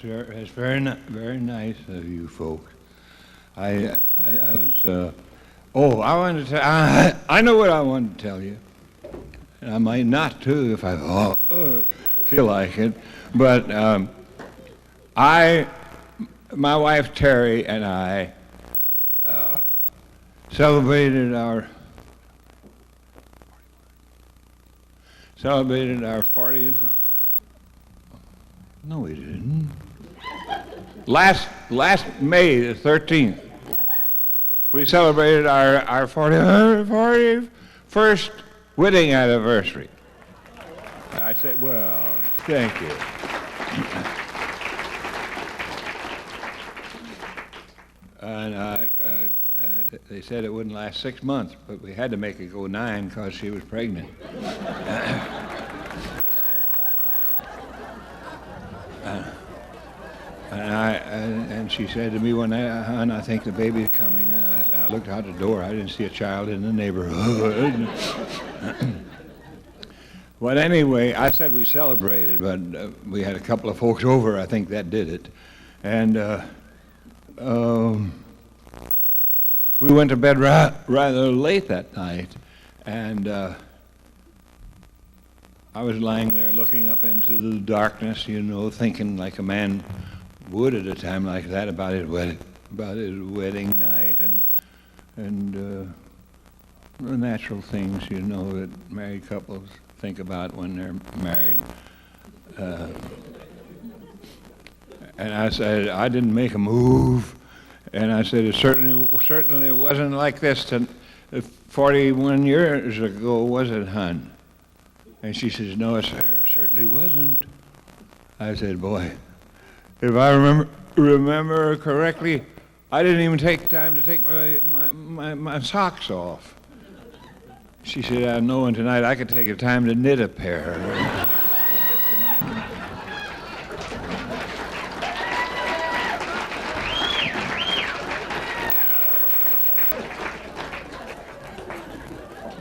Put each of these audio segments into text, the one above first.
very nice of you folks. I was. Oh, I wanted to tell. I know what I wanted to tell you. And I might not too if I feel like it. But my wife Terry and I celebrated our 40th. No, we didn't. Last May the 13th, we celebrated our 41st wedding anniversary. I said, well, thank you. And they said it wouldn't last 6 months, but we had to make it go 9 because she was pregnant. And she said to me one night, "Hon, I think the baby's coming." And I looked out the door. I didn't see a child in the neighborhood. But anyway, I said we celebrated, but we had a couple of folks over. I think that did it. And we went to bed rather late that night. And I was lying there looking up into the darkness, thinking like a man would at a time like that about his wedding night and the natural things, that married couples think about when they're married. And I said, I didn't make a move. And I said, it certainly wasn't like this 41 years ago, was it, hon? And she says, no, it certainly wasn't. I said, boy, if I remember correctly, I didn't even take time to take my socks off. She said, I know, and tonight I could take the time to knit a pair.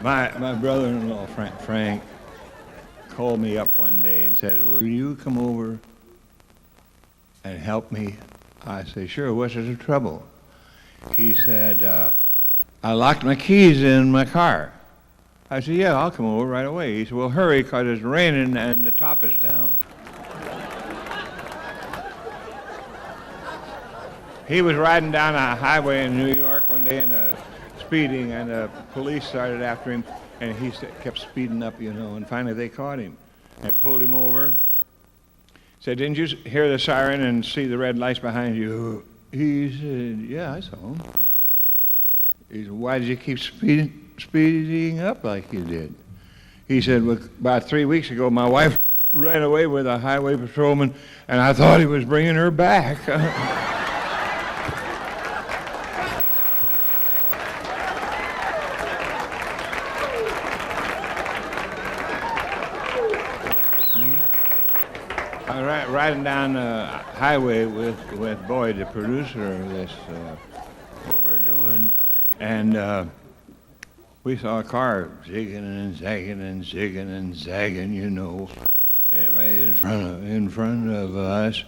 My brother-in-law, Frank, called me up one day and said, will you come over and help me? I said, sure, what's the trouble? He said, I locked my keys in my car. I said, yeah, I'll come over right away. He said, well, hurry, because it's raining and the top is down. He was riding down a highway in New York one day and speeding, and the police started after him, and he kept speeding up, and finally they caught him and pulled him over. Said, didn't you hear the siren and see the red lights behind you? He said, yeah, I saw them. He said, why did you keep speeding up like you did? He said, well, about 3 weeks ago, my wife ran away with a highway patrolman, and I thought he was bringing her back. Riding down the highway with Boyd, the producer of this, what we're doing, and we saw a car zigging and zagging and zigging and zagging, right in front of us,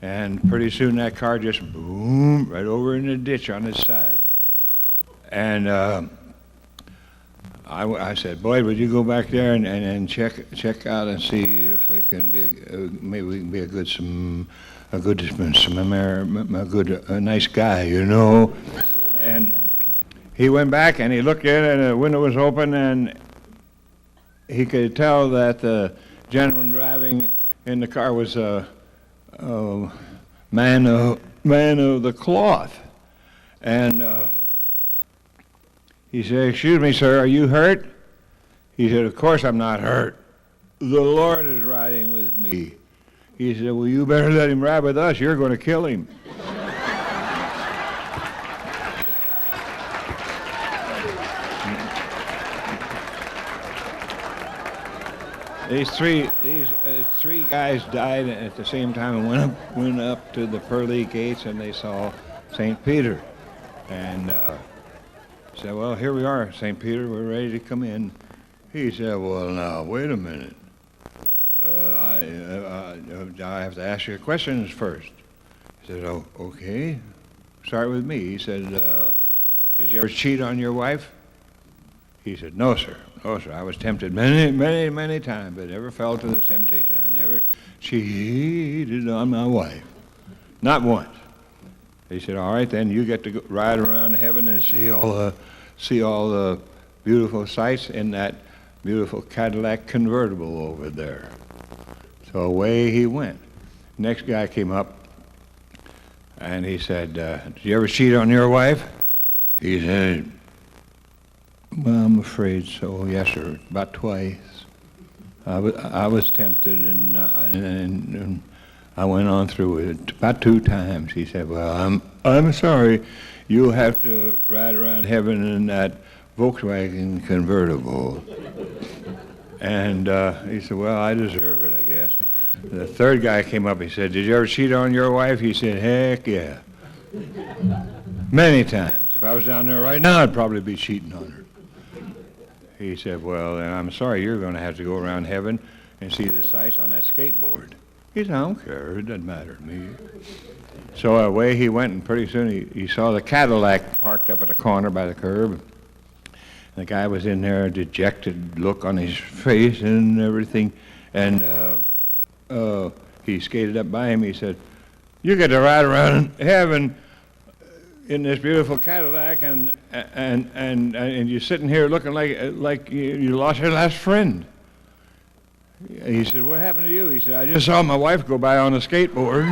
and pretty soon that car just boomed right over in the ditch on its side, and I said, Boyd, would you go back there and check out and see if we can maybe we can be a nice guy, And he went back and he looked in and the window was open and he could tell that the gentleman driving in the car was a man of the cloth, and. He said, excuse me, sir, are you hurt? He said, of course I'm not hurt. The Lord is riding with me. He said, well, you better let him ride with us. You're going to kill him. These three guys died at the same time and went up to the pearly gates and they saw St. Peter. And said, well, here we are, St. Peter, we're ready to come in. He said, well, now, wait a minute. I have to ask you questions first. He said, oh, okay. Start with me. He said, did you ever cheat on your wife? He said, no, sir. No, sir. I was tempted many, many, many times, but never fell to the temptation. I never cheated on my wife. Not once. He said, all right, then you get to go ride around heaven and see all the beautiful sights in that beautiful Cadillac convertible over there. So away he went. Next guy came up, and he said, did you ever cheat on your wife? He said, well, I'm afraid so, yes, sir, about twice. I was tempted, and I went on through it about 2 times. He said, well, I'm sorry, you'll have to ride around heaven in that Volkswagen convertible. And he said, well, I deserve it, I guess. The third guy came up, he said, did you ever cheat on your wife? He said, heck yeah. Many times. If I was down there right now, I'd probably be cheating on her. He said, well, then I'm sorry, you're going to have to go around heaven and see the sights on that skateboard. He said, I don't care, it doesn't matter to me. So away he went, and pretty soon he saw the Cadillac parked up at the corner by the curb. The guy was in there, a dejected look on his face and everything, and he skated up by him. He said, you get to ride around heaven in this beautiful Cadillac, and you're sitting here looking like you lost your last friend. He said, what happened to you? He said, I just saw my wife go by on a skateboard.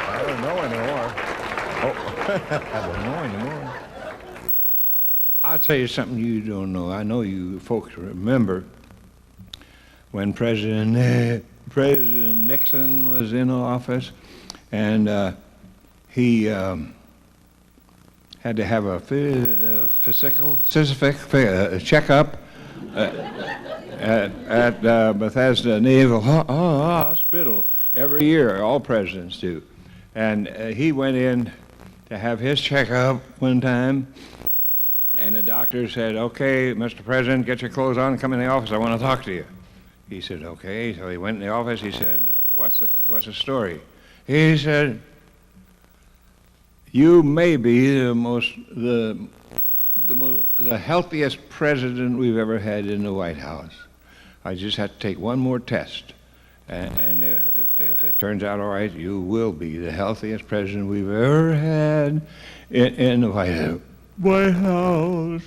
I don't know anymore. I don't know anymore. I'll tell you something you don't know. I know you folks remember when President Nixon was in office, and he had to have a physical checkup at Bethesda Naval Hospital every year. All presidents do. And he went in to have his checkup one time, and the doctor said, okay, Mr. President, get your clothes on and come in the office. I want to talk to you. He said, okay. So he went in the office. He said, what's the story? He said, you may be the healthiest president we've ever had in the White House. I just have to take one more test. And if it turns out all right, you will be the healthiest president we've ever had in the White House.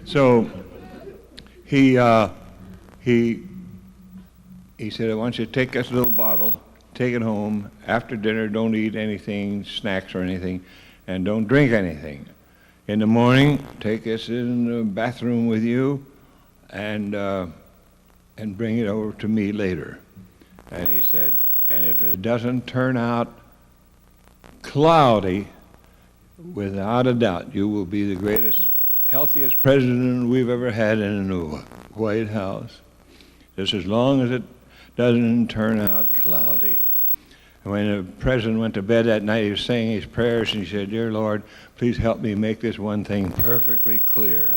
So he said, I want you to take this little bottle, take it home. After dinner, don't eat anything, snacks or anything, and don't drink anything. In the morning, take this in the bathroom with you and bring it over to me later. And he said, and if it doesn't turn out cloudy, without a doubt, you will be the greatest, healthiest president we've ever had in the White House. Just as long as it doesn't turn out cloudy. And when the president went to bed that night, he was saying his prayers, and he said, dear Lord, please help me make this one thing perfectly clear.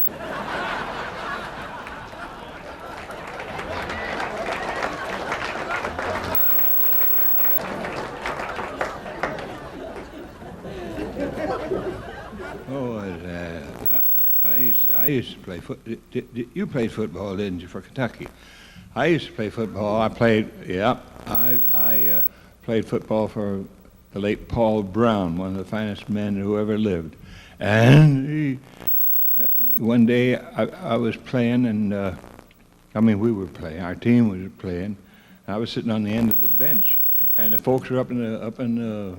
I used to play football. You played football, didn't you, for Kentucky? I used to play football. I played football for the late Paul Brown, one of the finest men who ever lived. And one day I was playing, and we were playing. Our team was playing. I was sitting on the end of the bench, and the folks were up in the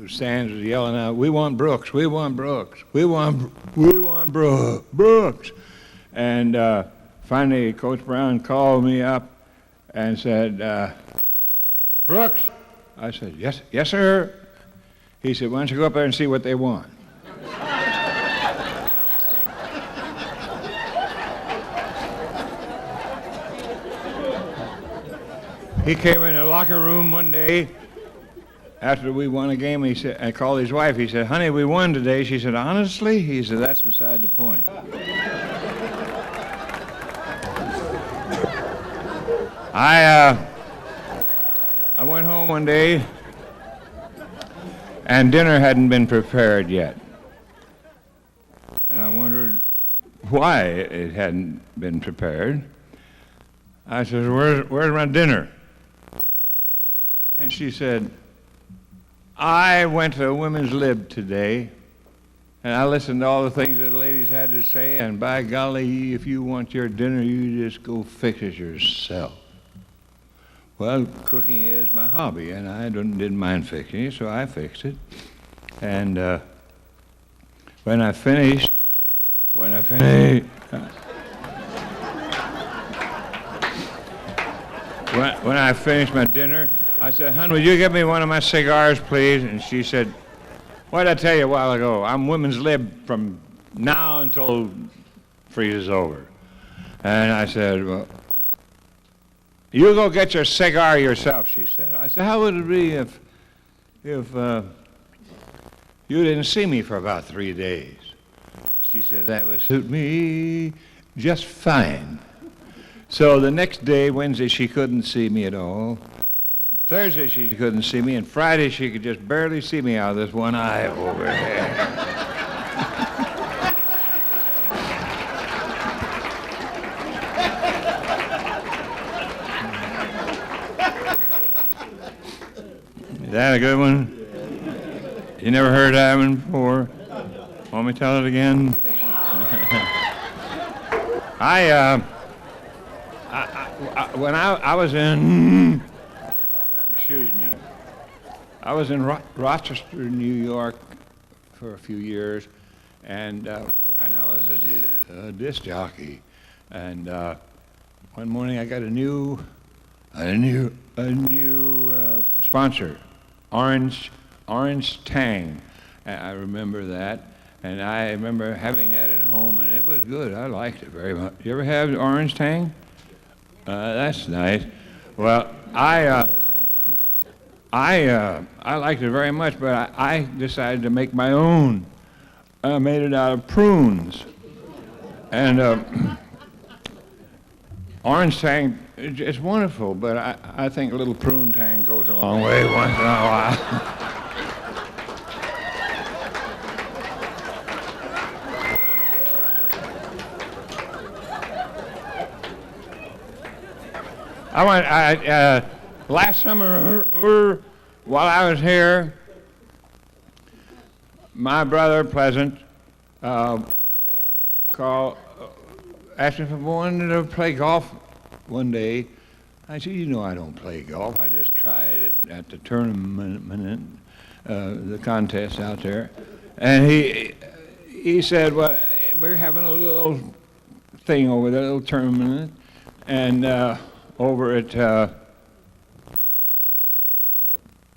stands was yelling out, we want Brooks, we want Brooks, we want Brooks. And finally, Coach Brown called me up and said, Brooks? I said, yes, sir. He said, why don't you go up there and see what they want? He came in the locker room one day after we won a game. He said, I called his wife. He said, honey, we won today. She said, honestly? He said, that's beside the point. I went home one day, and dinner hadn't been prepared yet. And I wondered why it hadn't been prepared. I said, where's my dinner? And she said, I went to a women's lib today, and I listened to all the things that the ladies had to say, and by golly, if you want your dinner, you just go fix it yourself. Well, cooking is my hobby, and I didn't mind fixing it, so I fixed it. And when I finished, when I finished my dinner, I said, "Hon, would you give me one of my cigars, please?" And she said, "What did I tell you a while ago? I'm women's lib from now until freeze is over." And I said, "Well, you go get your cigar yourself," she said. I said, "How would it be if you didn't see me for about 3 days?" She said, "That would suit me just fine." So the next day, Wednesday, she couldn't see me at all. Thursday, she couldn't see me. And Friday, she could just barely see me out of this one eye over here. Is that a good one? You never heard that one before? Want me to tell it again? When I was in, excuse me, I was in Rochester, New York for a few years, and I was a disc jockey. And one morning I got a new sponsor, Orange Tang. I remember that, and I remember having that at home, and it was good. I liked it very much. You ever have Orange Tang? That's nice. Well, I liked it very much, but I decided to make my own. I made it out of prunes, and Orange Tang is wonderful, but I think a little prune tang goes a long way once in a while. Last summer, while I was here, my brother Pleasant asked me if I wanted to play golf one day. I said, "You know I don't play golf. I just tried it at the tournament, the contest out there." And he said, "Well, we're having a little thing over there, a little tournament, and over at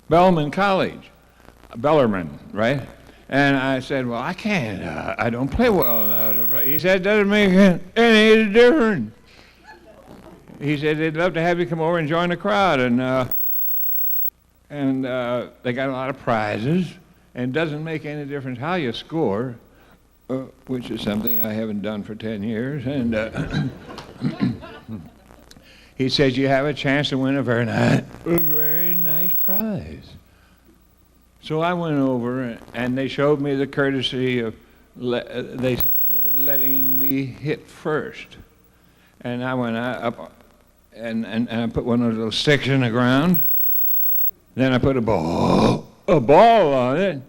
Bellarmine College, Bellarmine, right?" And I said, "Well, I can't. I don't play well enough to play." He said, "It doesn't make any difference." He said, "They'd love to have you come over and join the crowd." And they got a lot of prizes. And it doesn't make any difference how you score, which is something I haven't done for 10 years. And he says, "You have a chance to win a very nice prize." So I went over, and they showed me the courtesy of letting me hit first. And I went up, and I put one of those little sticks in the ground. Then I put a ball on it,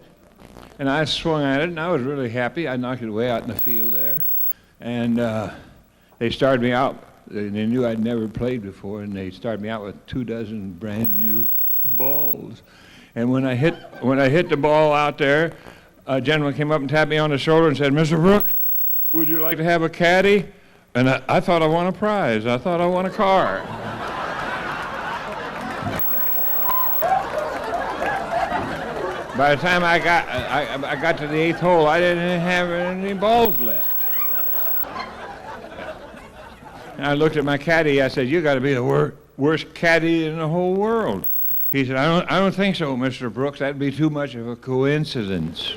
and I swung at it, and I was really happy. I knocked it way out in the field there. And they started me out. They knew I'd never played before, and they started me out with 24 brand new balls. And when I hit the ball out there, a gentleman came up and tapped me on the shoulder and said, "Mr. Brooks, would you like to have a caddy?" And I thought I won a prize. I thought I won a car. By the time I got to the 8th hole, I didn't have any balls left. And I looked at my caddy. I said, "You got to be the worst caddy in the whole world." He said, I don't think so, Mr. Brooks. That'd be too much of a coincidence."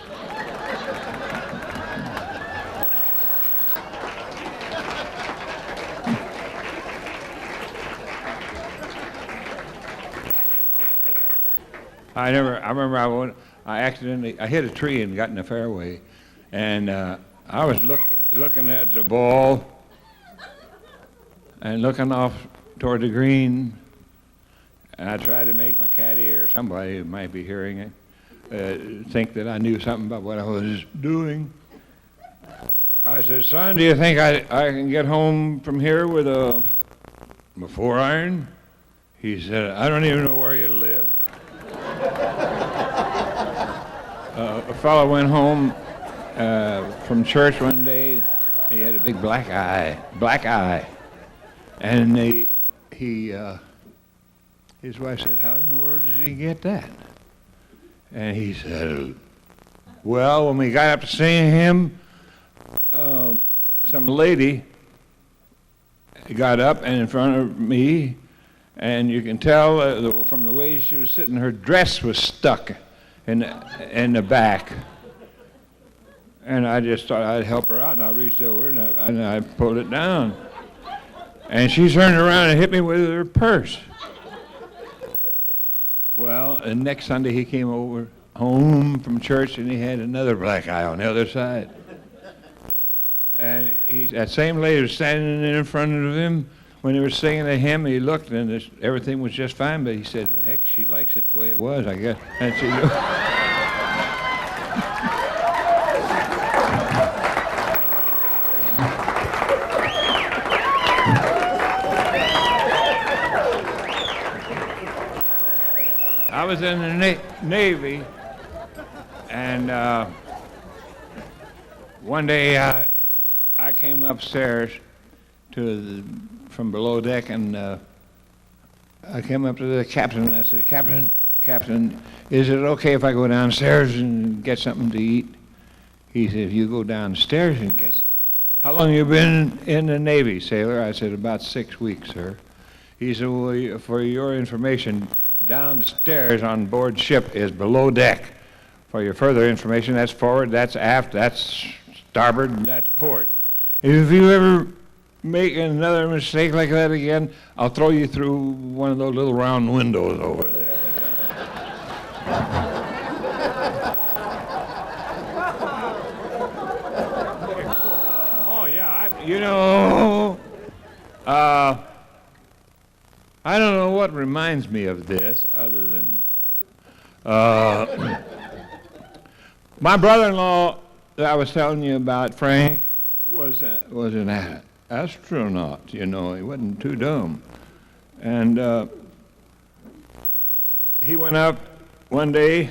I accidentally, I hit a tree and got in the fairway, and I was looking at the ball and looking off toward the green, and I tried to make my caddy or somebody who might be hearing it think that I knew something about what I was doing. I said, son, do you think I can get home from here with a 4-iron? He said, I don't even know where you live. A fellow went home from church one day. He had a big black eye. And his wife said, how in the world did he get that? And he said, well, when we got up to seeing him, some lady got up and in front of me, and you can tell from the way she was sitting, her dress was stuck in the back. And I just thought I'd help her out, and I reached over and I pulled it down. And she turned around and hit me with her purse. Well, the next Sunday he came home from church, and he had another black eye on the other side. And that same lady was standing in front of him when they were singing a hymn. He looked, and everything was just fine, but he said, heck, she likes it the way it was, I guess. And she I was in the Navy, and one day I came upstairs from below deck, and I came up to the captain, and I said, Captain, is it okay if I go downstairs and get something to eat? He said, you go downstairs and get something. How long have you been in the Navy, sailor? I said, about 6 weeks, sir. He said, well, for your information, downstairs on board ship is below deck. For your further information, that's forward, that's aft, that's starboard, and that's port. If you ever make another mistake like that again, I'll throw you through one of those little round windows over there. Oh, yeah, I don't know what reminds me of this other than my brother-in-law that I was telling you about, Frank, was an astronaut, he wasn't too dumb. And he went up one day,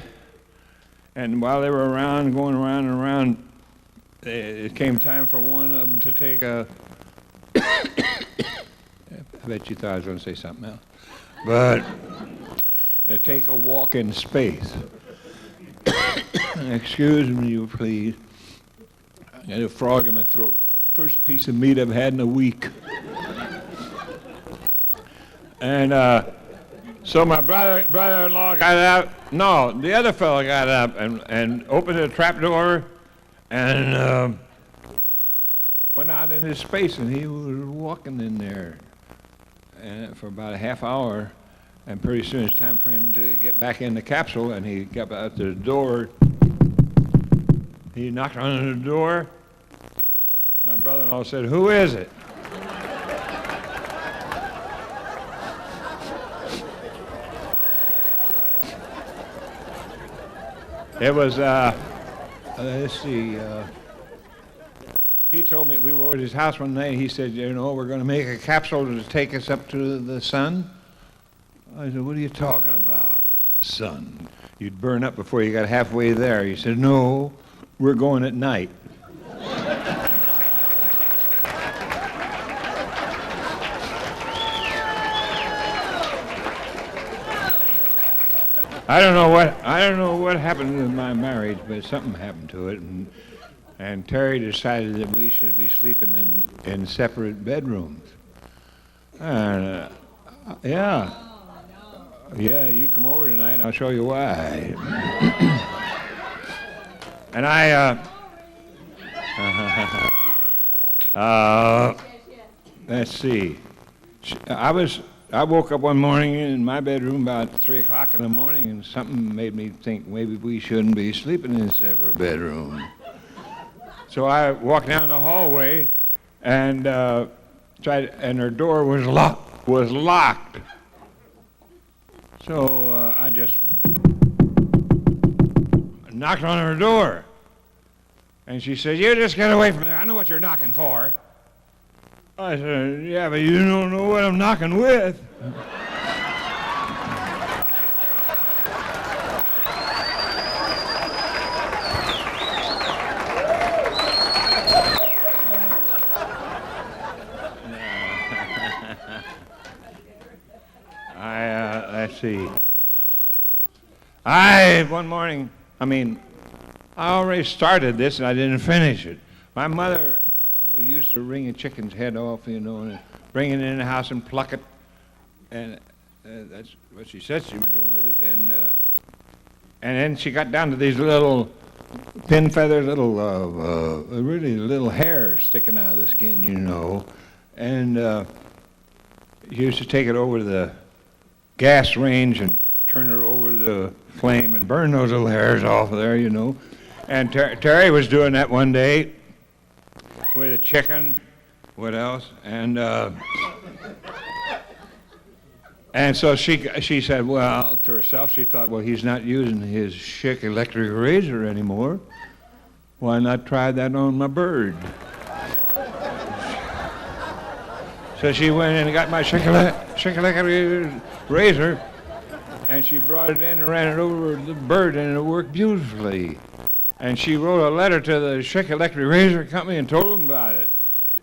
and while they were going around and around, it came time for one of them to take a I bet you thought I was going to say something else. But to take a walk in space. Excuse me, please. I got a frog in my throat. First piece of meat I've had in a week. And so my brother-in-law got up. No, the other fellow got up and opened the trap door and went out into space, and he was walking in there for about a half hour, and pretty soon it's time for him to get back in the capsule, and he got out the door. He knocked on the door. My brother-in-law said, "Who is it?" It was, let's see, he told me, we were at his house one night, he said, we're going to make a capsule to take us up to the sun. I said, what are you talking about? Sun. You'd burn up before you got halfway there. He said, no, we're going at night. I don't know what happened with my marriage, but something happened to it, and Terry decided that we should be sleeping in separate bedrooms. And yeah, you come over tonight, and I'll show you why. And let's see, I was I woke up one morning in my bedroom about 3 o'clock in the morning, and something made me think maybe we shouldn't be sleeping in a separate bedroom. So I walked down the hallway and and her door was locked. So I just knocked on her door. And she said, "You just get away from there. I know what you're knocking for." I said, "Yeah, but you don't know what I'm knocking with." Let's see. One morning, I already started this and I didn't finish it. My mother used to wring a chicken's head off, and bring it in the house and pluck it. And that's what she said she was doing with it. And then she got down to these little pin feather, really little hairs sticking out of the skin, And she used to take it over to the gas range and turn it over to the flame and burn those little hairs off of there, And Terry was doing that one day with a chicken. What else? And so she said, well, to herself, she thought, well, he's not using his Schick electric razor anymore. Why not try that on my bird? So she went in and got my Schick electric razor, and she brought it in and ran it over the bird, and it worked beautifully. And she wrote a letter to the Schick Electric Razor Company and told them about it.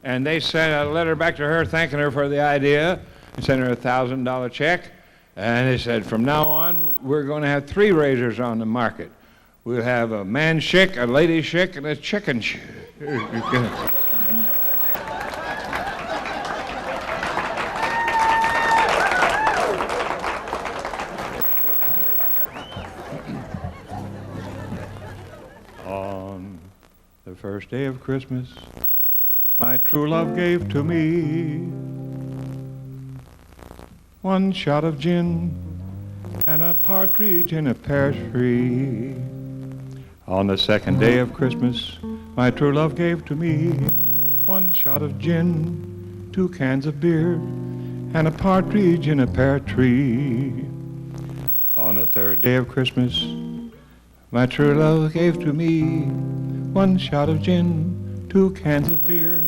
And they sent a letter back to her thanking her for the idea and sent her a $1,000 check. And they said, from now on, we're going to have 3 razors on the market. We'll have a man Schick, a lady Schick, and a chicken Schick. The first day of Christmas, my true love gave to me 1 shot of gin and a partridge in a pear tree. On the second day of Christmas, my true love gave to me 1 shot of gin, 2 cans of beer, and a partridge in a pear tree. On the third day of Christmas, my true love gave to me 1 shot of gin, 2 cans of beer,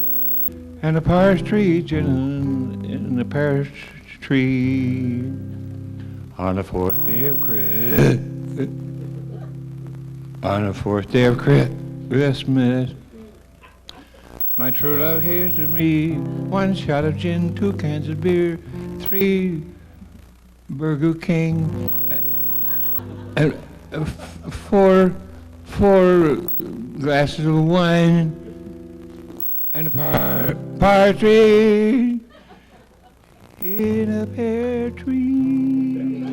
and a partridge in a pear tree. On the fourth day of Christmas, my true love gave to me 1 shot of gin, 2 cans of beer, 3 Burger King, and 4 glasses of wine, and a partridge in a pear tree.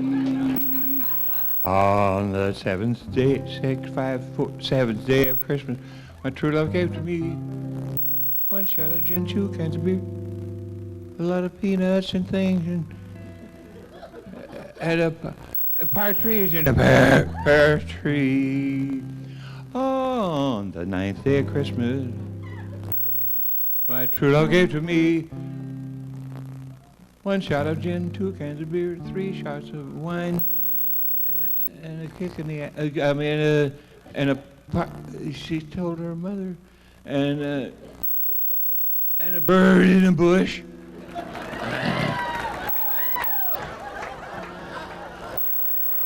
On the seventh day of Christmas, my true love gave to me 1 shot of gin, 2 cans of beer, a lot of peanuts and things, and a partridge in a pear tree. On the 9th day of Christmas, my true love gave to me 1 shot of gin, 2 cans of beer, 3 shots of wine, and a kick in the she told her mother, and a bird in a bush.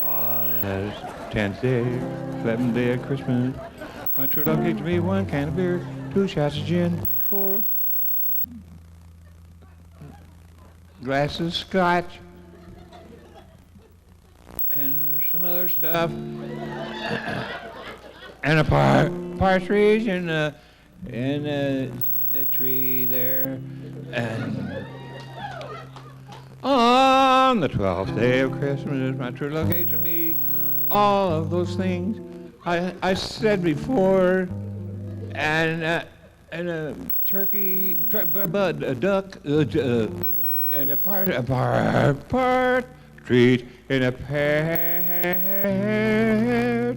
On the 10th day, 11th day of Christmas, my true love gave to me 1 can of beer, 2 shots of gin, 4 glasses of scotch, and some other stuff, and a partridge in the tree there. And on the 12th day of Christmas, my true love gave to me all of those things I said before, and a turkey, a duck, And a partridge in a pear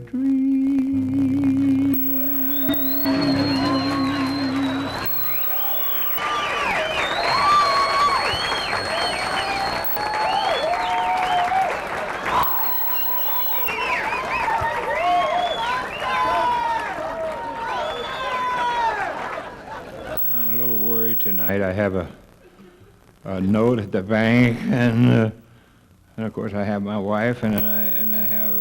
tree. I'm a little worried tonight. I have a note at the bank, and of course I have my wife, and I have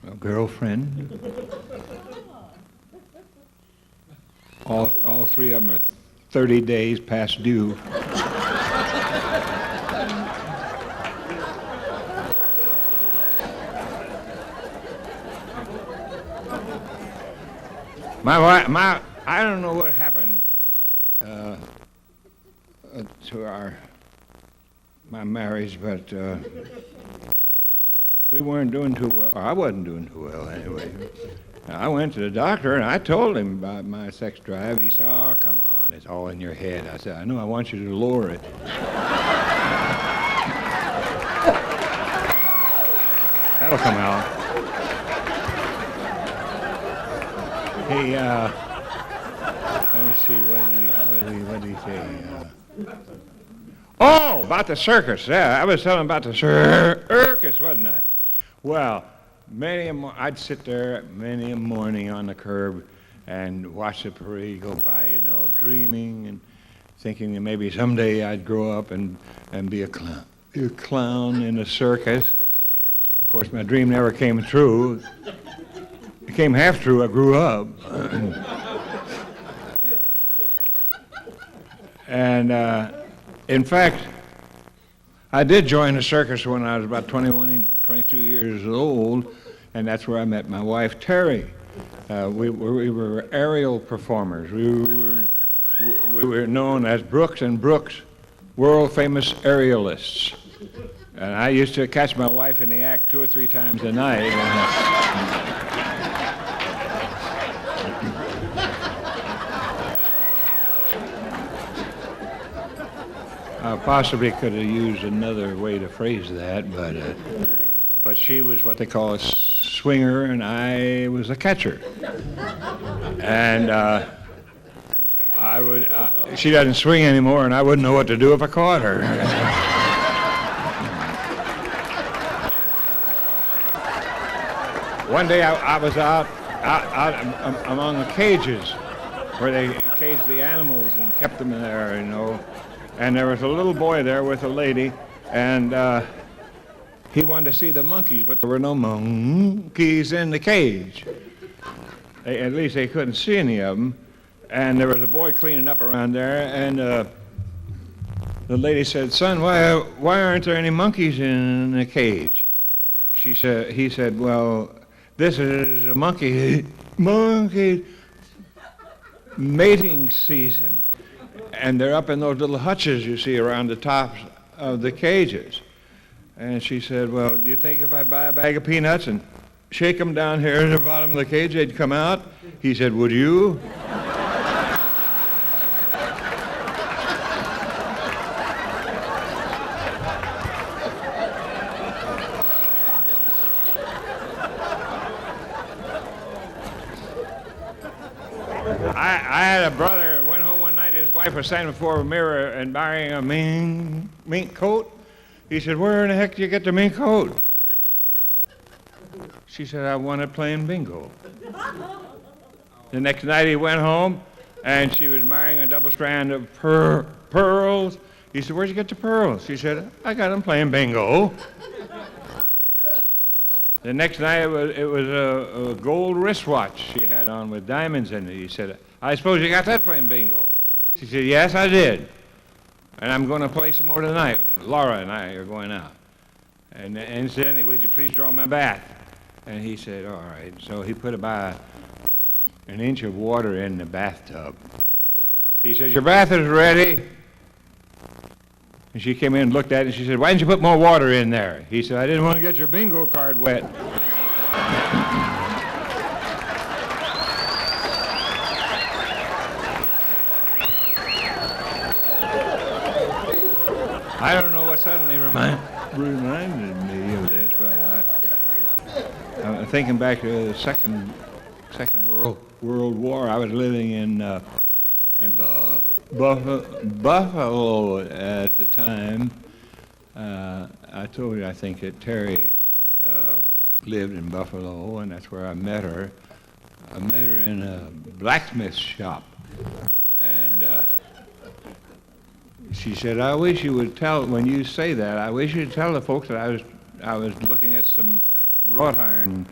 a girlfriend. All three of them are 30 days past due. My wife, I don't know what happened to my marriage, but we weren't doing too well. I wasn't doing too well anyway. I went to the doctor and I told him about my sex drive. He said, "Oh, come on, it's all in your head." I said, "I know, I want you to lower it." That'll come out. He, let me see, what did he say? Oh, about the circus. Yeah, I was telling about the circus, wasn't I? Well, I'd sit there many a morning on the curb and watch the parade go by, dreaming and thinking that maybe someday I'd grow up and be a clown in a circus. Of course, my dream never came true. It came half true. I grew up. And in fact, I did join a circus when I was about 21, 22 years old, and that's where I met my wife, Terry. We were aerial performers. We were known as Brooks and Brooks, world-famous aerialists. And I used to catch my wife in the act 2 or 3 times a night. I possibly could have used another way to phrase that, but she was what they call a swinger, and I was a catcher. And she doesn't swing anymore, and I wouldn't know what to do if I caught her. One day I was out among the cages where they caged the animals and kept them there, And there was a little boy there with a lady, and he wanted to see the monkeys, but there were no monkeys in the cage. At least they couldn't see any of them. And there was a boy cleaning up around there, and the lady said, "Son, why aren't there any monkeys in the cage?" He said, "Well, this is a monkey mating season. And they're up in those little hutches you see around the tops of the cages." And she said, "Well, do you think if I buy a bag of peanuts and shake them down here at the bottom of the cage, they'd come out?" He said, "Would you?" I had a brother went home one night. His wife was standing before a mirror admiring a mink coat. He said, "Where in the heck did you get the mink coat?" She said, "I won it playing bingo." The next night he went home, and she was marrying a double strand of pearls. He said, "Where'd you get the pearls?" She said, "I got them playing bingo." The next night it was a gold wristwatch she had on with diamonds in it. He said, "I suppose you got that playing bingo?" She said, "Yes, I did. And I'm going to play some more tonight. Laura and I are going out." And incidentally, "Would you please draw my bath?" And he said, "All right." So he put about an inch of water in the bathtub. He said, "Your bath is ready." And she came in and looked at it, and she said, "Why didn't you put more water in there?" He said, "I didn't want to get your bingo card wet." I don't know what suddenly reminded me of this, but I'm thinking back to the Second World War. I was living in Buffalo at the time. I told you, I think, that Terry lived in Buffalo, and that's where I met her. I met her in a blacksmith shop, and she said, "I wish you would tell, when you say that, I wish you'd tell the folks that I was looking at some wrought iron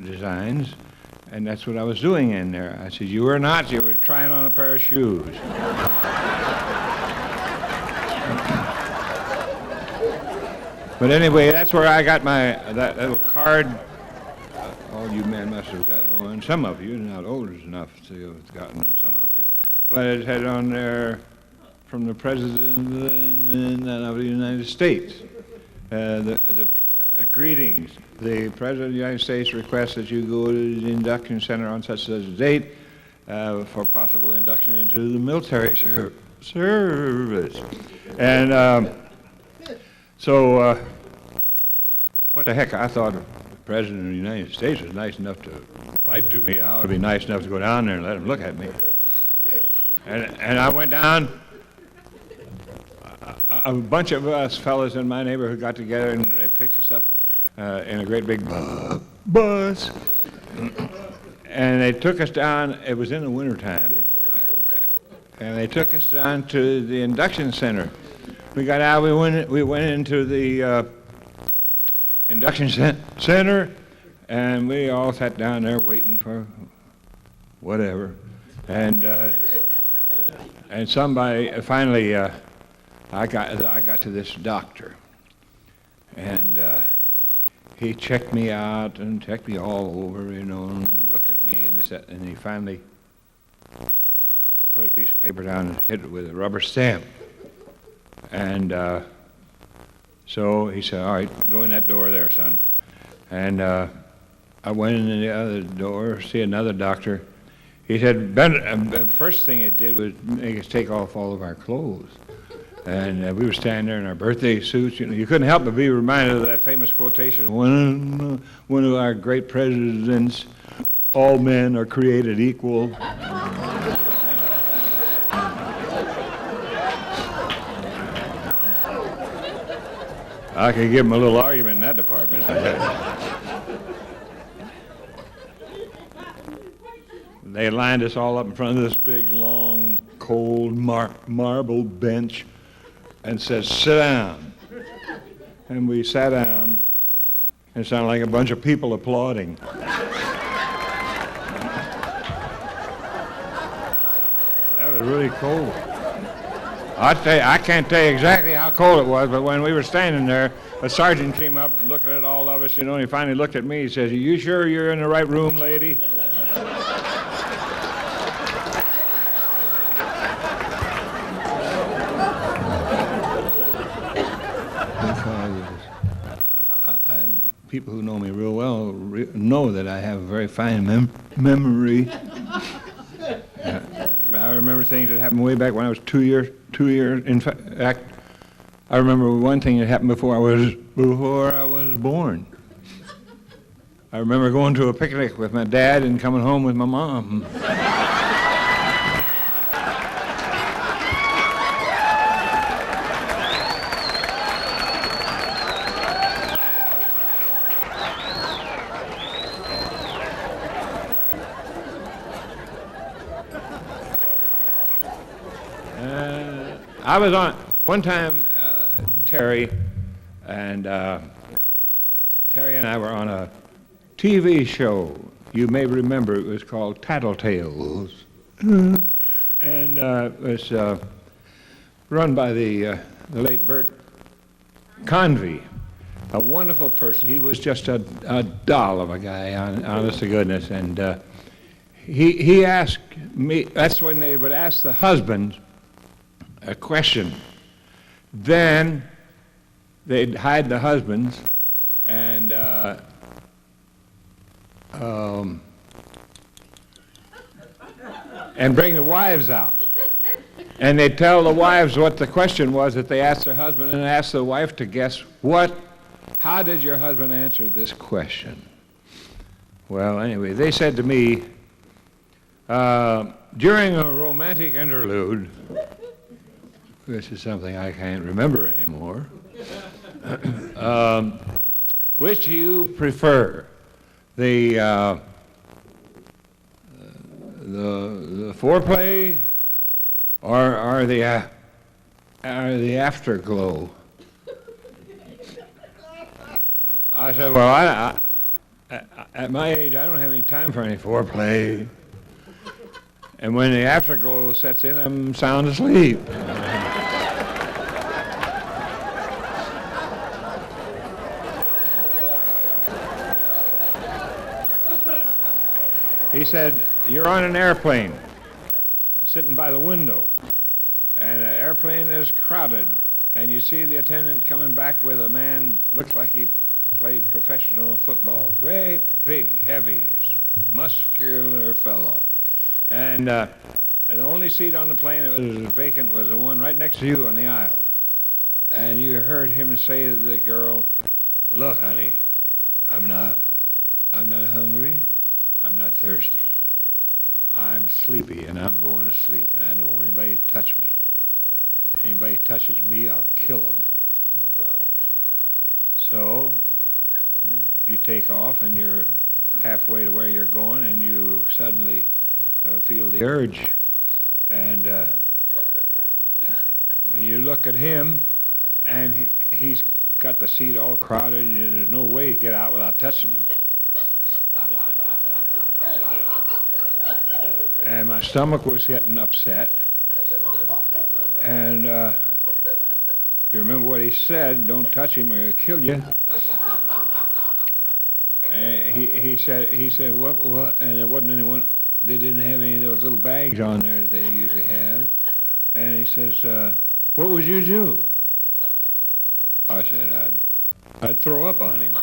designs, and that's what I was doing in there." I said, "You were not. You were trying on a pair of shoes." But anyway, that's where I got that little card. All you men must have gotten one. Some of you, not old enough to have gotten them, some of you. But it had on there, from the President of the United States. The greetings. The President of the United States requests that you go to the induction center on such a date for possible induction into the military service. And so, what the heck, I thought the President of the United States was nice enough to write to me. I ought to be nice enough to go down there and let him look at me. And I went down. A bunch of us fellas in my neighborhood got together and they picked us up in a great big bus. And they took us down. It was in the wintertime. And they took us down to the induction center. We got out, we went into the induction center, and we all sat down there waiting for whatever. And somebody, finally, I got to this doctor, and he checked me out and checked me all over, and looked at me, and he finally put a piece of paper down and hit it with a rubber stamp. And so he said, "All right, go in that door there, son." And I went in the other door, see another doctor. He said, the first thing it did was make us take off all of our clothes. And we were standing there in our birthday suits. You couldn't help but be reminded of that famous quotation, one of our great presidents, "All men are created equal." I could give them a little argument in that department. They lined us all up in front of this big, long, cold marble bench and said, "Sit down." And we sat down, and it sounded like a bunch of people applauding. That was really cold. I can't tell you exactly how cold it was, but when we were standing there, a sergeant came up and looking at all of us, and he finally looked at me. He says, "Are you sure you're in the right room, lady?" People who know me real well know that I have a very fine memory. I remember things that happened way back when I was 2 years. In fact, I remember one thing that happened before I was born. I remember going to a picnic with my dad and coming home with my mom. I was on, one time, Terry and I were on a TV show. You may remember it was called Tattletales. And it was run by the late Bert Convey, a wonderful person. He was just a doll of a guy, honest to goodness. And he asked me, that's when they would ask the husbands a question. Then they'd hide the husbands and bring the wives out. And they'd tell the wives what the question was that they asked their husband, and asked the wife to guess how did your husband answer this question? Well, anyway, they said to me, during a romantic interlude, this is something I can't remember anymore, which do you prefer, the foreplay or the afterglow? I said, well, at my age, I don't have any time for any foreplay. And when the afterglow sets in, I'm sound asleep. He said, you're on an airplane, sitting by the window, and the airplane is crowded, and you see the attendant coming back with a man, looks like he played professional football, great, big, heavy, muscular fella. And the only seat on the plane that was vacant was the one right next to you on the aisle. And you heard him say to the girl, look, honey, I'm not hungry. I'm not thirsty. I'm sleepy, and I'm going to sleep, and I don't want anybody to touch me. Anybody touches me, I'll kill them. So you take off, and you're halfway to where you're going, and you suddenly feel the urge. And you look at him, and he's got the seat all crowded, and there's no way to get out without touching him. And my stomach was getting upset. And you remember what he said, don't touch him or he'll kill you. And he said, what? And there wasn't anyone, they didn't have any of those little bags on there that they usually have. And he says, what would you do? I said, I'd throw up on him.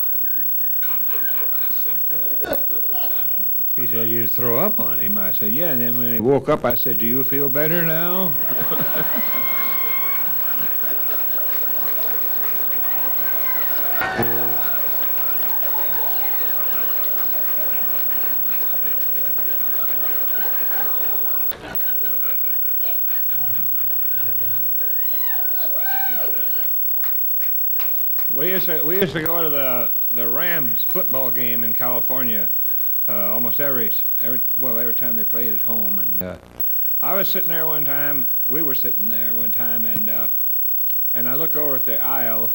He said, you'd throw up on him? I said, yeah. And then when he woke up, I said, do you feel better now? We used to go to the Rams football game in California almost every time they played at home. And I was sitting there one time. We were sitting there one time, and I looked over at the aisle,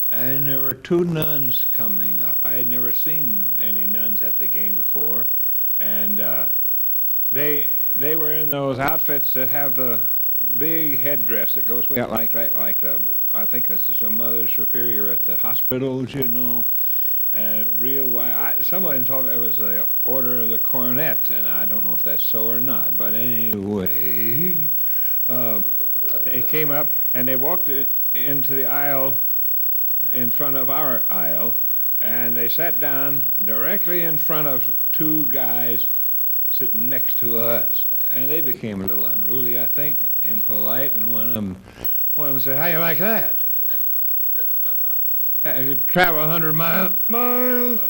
and there were two nuns coming up. I had never seen any nuns at the game before, and they were in those outfits that have the big headdress that goes way out like that, I think this is a Mother Superior at the hospitals, you know, real wide. Someone told me it was the Order of the Coronet, and I don't know if that's so or not. But anyway, they came up and they walked into the aisle in front of our aisle, and they sat down directly in front of two guys sitting next to us. And they became a little unruly, I think, impolite, and one of them said, how you like that? You could travel 100 miles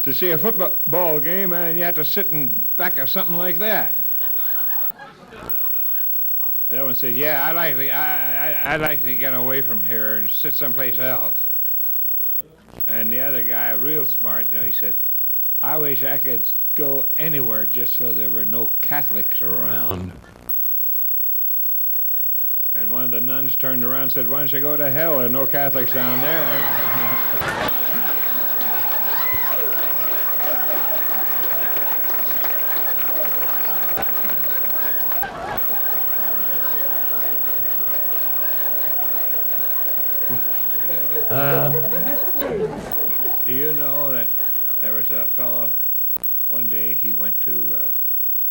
to see a football game, and you have to sit in back of something like that. The other one said, yeah, I'd like to get away from here and sit someplace else. And the other guy, real smart, he said, I wish I could go anywhere just so there were no Catholics around. And one of the nuns turned around and said, why don't you go to hell? There are no Catholics down there. Do you know that there was a fellow, one day he was at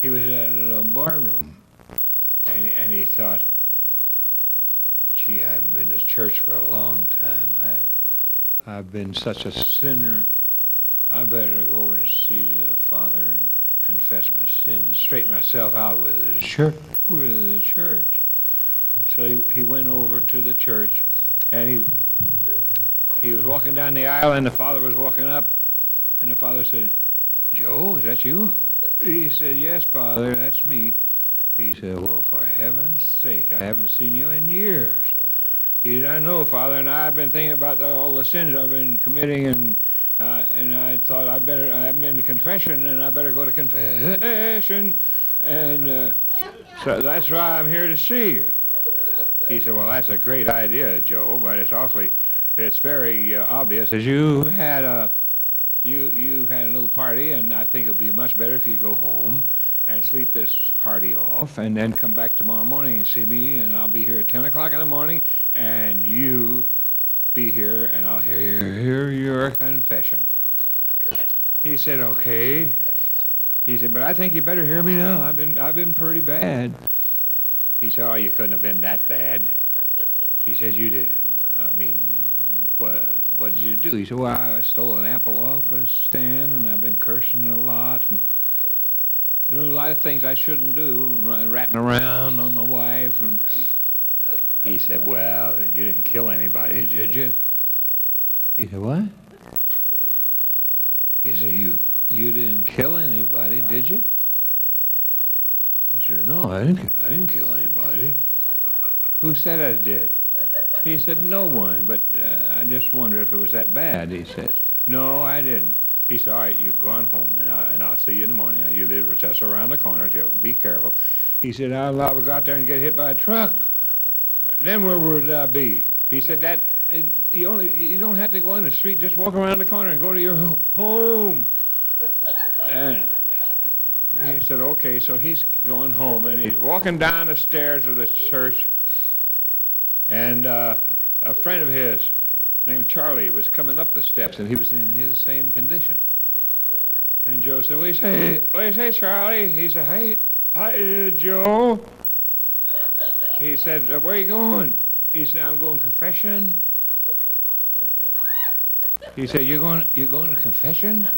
a bar room, and he thought, gee, I haven't been to church for a long time. I've been such a sinner. I better go over and see the Father and confess my sin and straighten myself out with the church. So he went over to the church, and he was walking down the aisle, and the father was walking up, and the father said, "Joe, is that you?" He said, "Yes, Father, that's me." He said, "Well, for heaven's sake, I haven't seen you in years." He said, "I know, Father, and I've been thinking about all the sins I've been committing, and I thought I've been to confession, and I better go to confession, and so that's why I'm here to see you." He said, "Well, that's a great idea, Joe, but it's very obvious as you had a little party, and I think it'll be much better if you go home and sleep this party off, and then come back tomorrow morning and see me, and I'll be here at 10 o'clock in the morning, and you be here, and I'll hear your confession." He said, "Okay." He said, "But I think you better hear me now. I've been pretty bad." He said, "Oh, you couldn't have been that bad." He said, "You did. I mean, what did you do?" He said, "Well, I stole an apple off a stand, and I've been cursing a lot, and doing a lot of things I shouldn't do, ratting around on my wife." And he said, "Well, you didn't kill anybody, did you?" He said, "What?" He said, You didn't kill anybody, did you?" He said, "No, I didn't kill anybody." "Who said I did?" He said, "No one, but I just wonder if it was that bad." He said, "No, I didn't." He said, "All right, you go on home, and I'll see you in the morning. Now, you live just around the corner, so be careful." He said, "I'll go out there and get hit by a truck. Then where would I be?" He said, "That you don't have to go in the street. Just walk around the corner and go to your home." And he said, "Okay." So he's going home, and he's walking down the stairs of the church, and a friend of his named Charlie was coming up the steps, and he was in his same condition. And Joe said, what do you say, Charlie?" He said, "Hey, hi, Joe." He said, "Where are you going?" He said, "I'm going to confession." He said, You're going to confession?"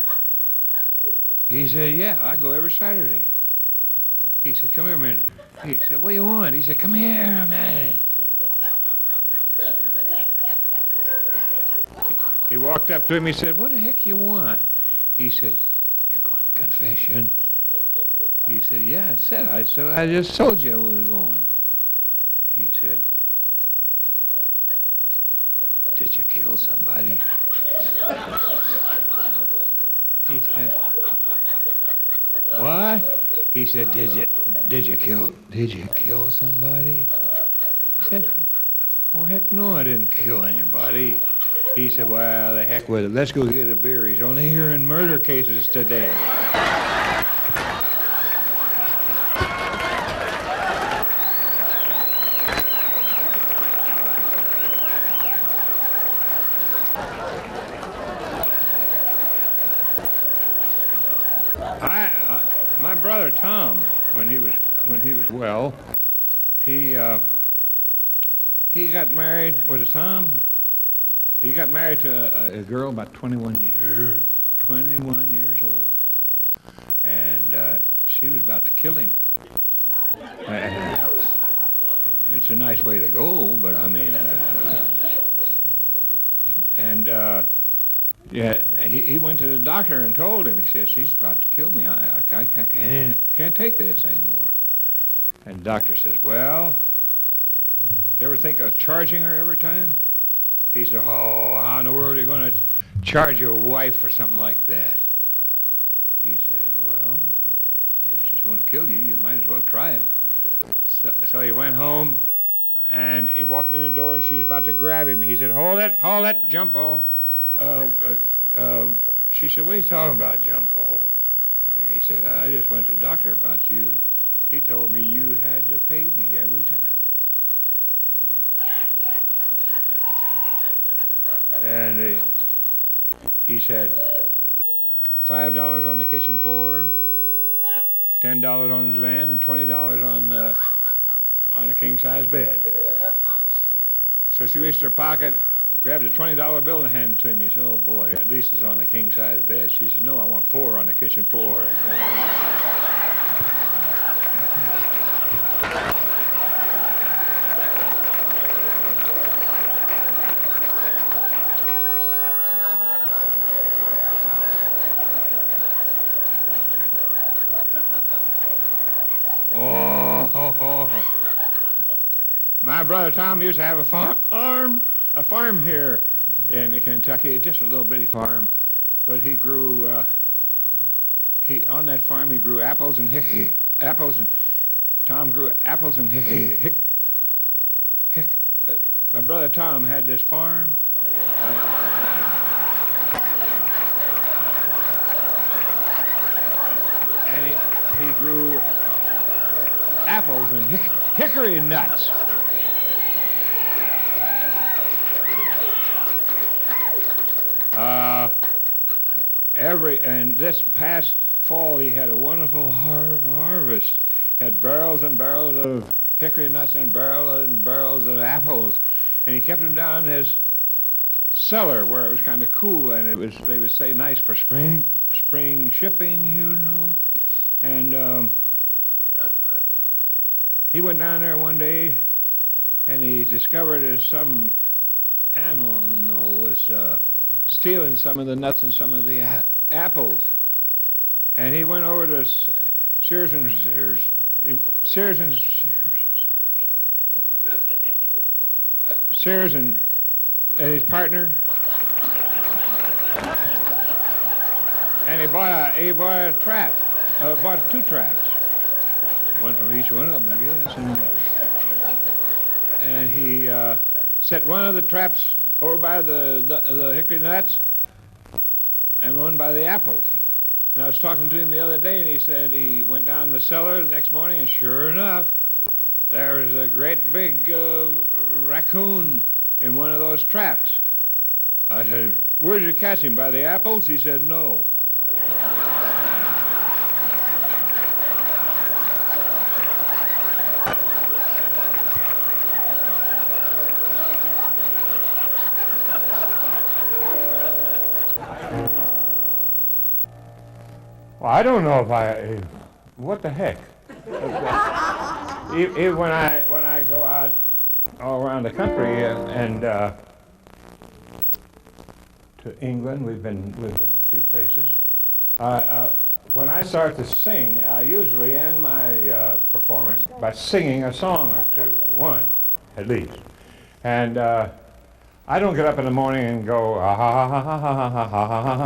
He said, "Yeah, I go every Saturday." He said, "Come here a minute." He said, "What do you want?" He said, "Come here a minute." He walked up to him. He said, "What the heck you want?" He said, "You're going to confession?" He said, "Yeah, I just told you I was going." He said, "Did you kill somebody?" He said, "What?" He said, "Did you kill somebody?" He said, "Well, heck no, I didn't kill anybody." He said, "Well, the heck with it. Let's go get a beer. He's only hearing murder cases today." My brother Tom, when he was well, he got married. Was it Tom? He got married to a girl about 21 years old, and she was about to kill him. It's a nice way to go, but I mean, yeah, he went to the doctor and told him. He said, "She's about to kill me. I can't take this anymore." And the doctor says, "Well, you ever think of charging her every time?" He said, "Oh, how in the world are you going to charge your wife for something like that?" He said, "Well, if she's going to kill you, you might as well try it." So he went home, and he walked in the door, and she's about to grab him. He said, hold it, jump ball." She said, "What are you talking about, jump ball?" He said, "I just went to the doctor about you, and he told me you had to pay me every time." And he said, $5 on the kitchen floor, $10 on the divan, and $20 on a king-size bed. So she reached her pocket, grabbed a $20 bill and handed it to him. He said, "Oh boy, at least it's on the king-size bed." She said, "No, I want 4 on the kitchen floor." My brother Tom used to have a farm here in Kentucky, just a little bitty farm, but he grew, on that farm he grew apples and Tom grew apples and my brother Tom had this farm. And he grew apples and hickory nuts. And this past fall he had a wonderful harvest. Had barrels and barrels of hickory nuts and barrels of apples, and he kept them down in his cellar where it was kind of cool, and they would say nice for spring shipping, you know. And he went down there one day, and he discovered that some animal was stealing some of the nuts and some of the apples. And he went over to Sears and his partner, and he bought a trap, bought 2 traps, one from each one of them, I guess. And he set one of the traps over by the hickory nuts, and one by the apples. And I was talking to him the other day, and he said he went down the cellar the next morning, and sure enough, there was a great big raccoon in one of those traps. I said, "Where'd you catch him, by the apples?" He said, "No." Well, I don't know if what the heck? Even when I go out all around the country and to England, we've been a few places. When I start to sing, I usually end my performance by singing a song or two, one at least. And I don't get up in the morning and go ah ha ha ha ha ha ha ha ha ha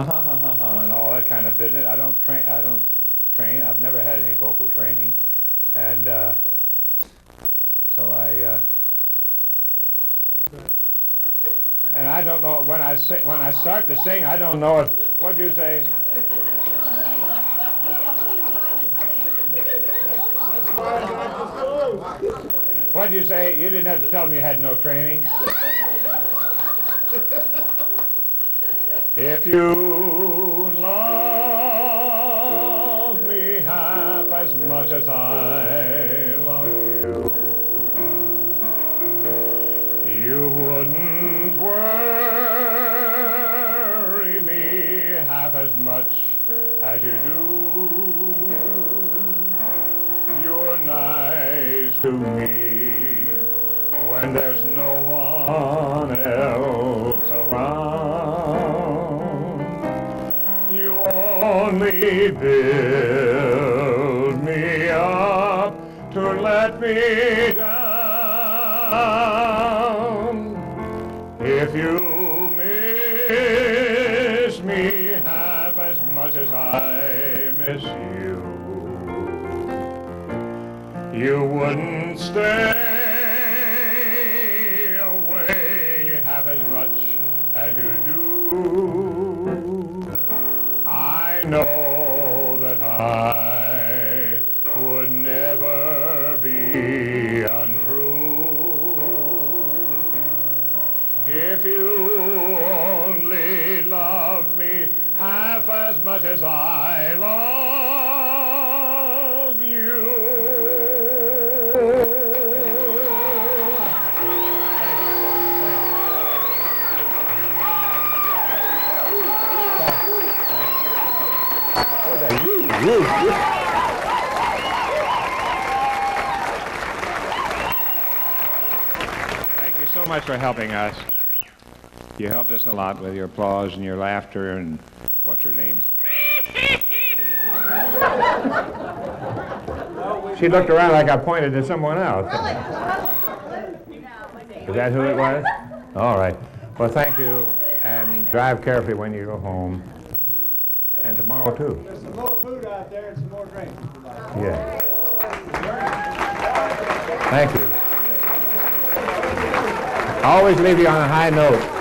ha and all that kind of business. I don't train. I've never had any vocal training, and so I. And I don't know when I start to sing. I don't know if. What do you say? What did you say? You didn't have to tell me you had no training. If you love me half as much as I love you, you wouldn't worry me half as much as you do. You're nice to me when there's no one else around. You only build me up to let me down. If you miss me half as much as I miss you, you wouldn't stay away half as much as you do. I know that I would never be untrue if you only loved me half as much as I love you. Thank you so much for helping us. You helped us a lot with your applause and your laughter and what's her name? She looked around like I pointed to someone else. Is that who it was? All right. Well, thank you, and drive carefully when you go home. And tomorrow, too. There's some more food out there and some more drinks. Yeah. Thank you. I always leave you on a high note.